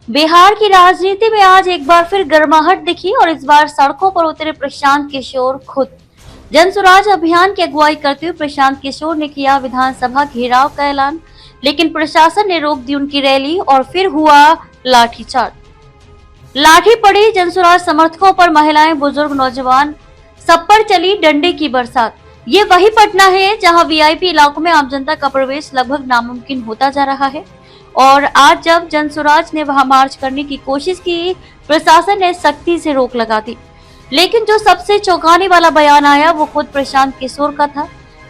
बिहार की राजनीति में आज एक बार फिर गर्माहट दिखी और इस बार सड़कों पर उतरे प्रशांत किशोर खुद। जन स्वराज अभियान की अगुवाई करते हुए प्रशांत किशोर ने किया विधानसभा घेराव का ऐलान, लेकिन प्रशासन ने रोक दी उनकी रैली और फिर हुआ लाठीचार्ज। लाठी पड़ी जन स्वराज समर्थकों पर, महिलाएं, बुजुर्ग, नौजवान, सब पर चली डंडे की बरसात। ये वही पटना है जहां वीआईपी इलाकों में आम जनता का प्रवेश लगभग नामुमकिन होता जा रहा है। और आज जब जन स्वराज ने वहां मार्च करने की कोशिश की, प्रशासन ने सख्ती से रोक लगा दी। लेकिन जो सबसे चौंकाने वाला बयान आया वो खुद प्रशांत किशोर का था।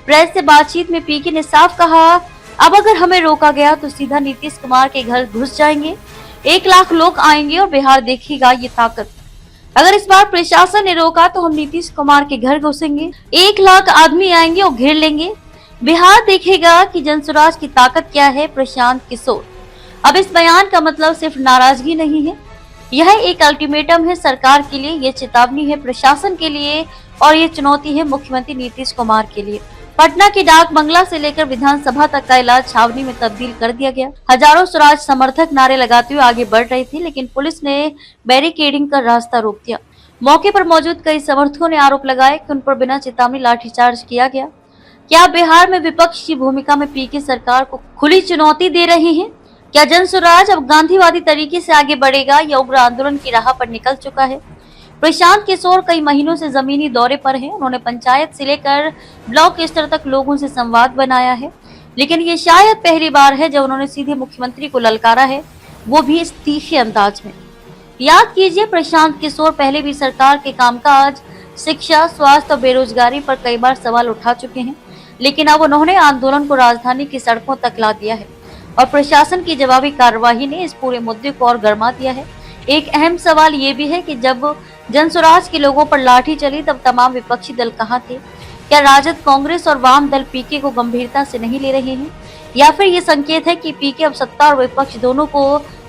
प्रेस से बातचीत में पीके ने साफ कहा, अब अगर हमें रोका गया तो सीधा नीतीश कुमार के घर घुस जाएंगे। 1 लाख लोग आएंगे और बिहार देखेगा ये ताकत। अगर इस बार प्रशासन ने रोका तो हम नीतीश कुमार के घर घुसेंगे, 1 लाख आदमी आएंगे और घेर लेंगे। बिहार देखेगा कि जन स्वराज की ताकत क्या है। प्रशांत किशोर। अब इस बयान का मतलब सिर्फ नाराजगी नहीं है, यह एक अल्टीमेटम है सरकार के लिए, ये चेतावनी है प्रशासन के लिए और ये चुनौती है मुख्यमंत्री नीतीश कुमार के लिए। पटना के डाक बंगला से लेकर विधानसभा तक का इलाज छावनी में तब्दील कर दिया गया। हजारों स्वराज समर्थक नारे लगाते हुए आगे बढ़ रहे थे, लेकिन पुलिस ने बैरिकेडिंग कर रास्ता रोक दिया। मौके पर मौजूद कई समर्थकों ने आरोप लगाए कि उन पर बिना चेतावनी लाठीचार्ज किया गया। क्या बिहार में विपक्ष की भूमिका में पीके सरकार को खुली चुनौती दे रहे हैं? क्या जन स्वराज अब गांधीवादी तरीके से आगे बढ़ेगा या उग्र आंदोलन की राह पर निकल चुका है? प्रशांत किशोर कई महीनों से जमीनी दौरे पर हैं। उन्होंने पंचायत से लेकर ब्लॉक स्तर तक लोगों से संवाद बनाया है, लेकिन ये शायद पहली बार है जब उन्होंने सीधे मुख्यमंत्री को ललकारा है, वो भी इस तीखे अंदाज में। याद कीजिए, प्रशांत किशोर पहले भी सरकार के कामकाज, शिक्षा, स्वास्थ्य और बेरोजगारी पर कई बार सवाल उठा चुके हैं, लेकिन अब उन्होंने आंदोलन को राजधानी की सड़कों तक ला दिया है और प्रशासन की जवाबी कार्रवाई ने इस पूरे मुद्दे को और गर्मा दिया है। एक अहम सवाल ये भी है कि जब जन स्वराज के लोगों पर लाठी चली तब तमाम विपक्षी दल कहां थे? क्या राजद, कांग्रेस और वाम दल पीके को गंभीरता से नहीं ले रहे हैं, या फिर ये संकेत है कि पीके अब सत्ता और विपक्ष दोनों को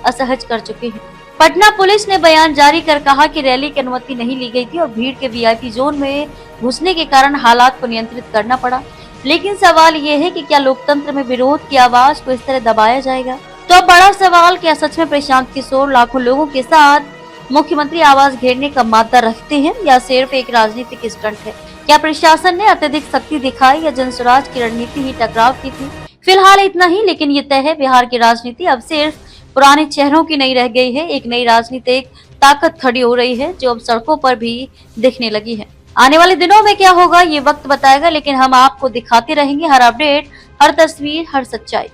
असहज कर चुके हैं? पटना पुलिस ने बयान जारी कर कहा कि रैली की अनुमति नहीं ली गई थी और भीड़ के वीआईपी जोन में घुसने के कारण हालात को नियंत्रित करना पड़ा। लेकिन सवाल ये है कि क्या लोकतंत्र में विरोध की आवाज को इस तरह दबाया जाएगा? तो अब बड़ा सवाल, क्या सच में प्रशांत किशोर लाखों लोगों के साथ मुख्यमंत्री आवास घेरने का मादा रखते हैं या सिर्फ एक राजनीतिक स्टंट है? क्या प्रशासन ने अत्यधिक शक्ति दिखाई या जन स्वराज की रणनीति ही टकराव की थी? फिलहाल इतना ही, लेकिन ये तय है, बिहार की राजनीति अब सिर्फ पुराने चेहरों की नहीं रह गई है। एक नई राजनीतिक ताकत खड़ी हो रही है जो अब सड़कों पर भी दिखने लगी है। आने वाले दिनों में क्या होगा ये वक्त बताएगा, लेकिन हम आपको दिखाते रहेंगे हर अपडेट, हर तस्वीर, हर सच्चाई।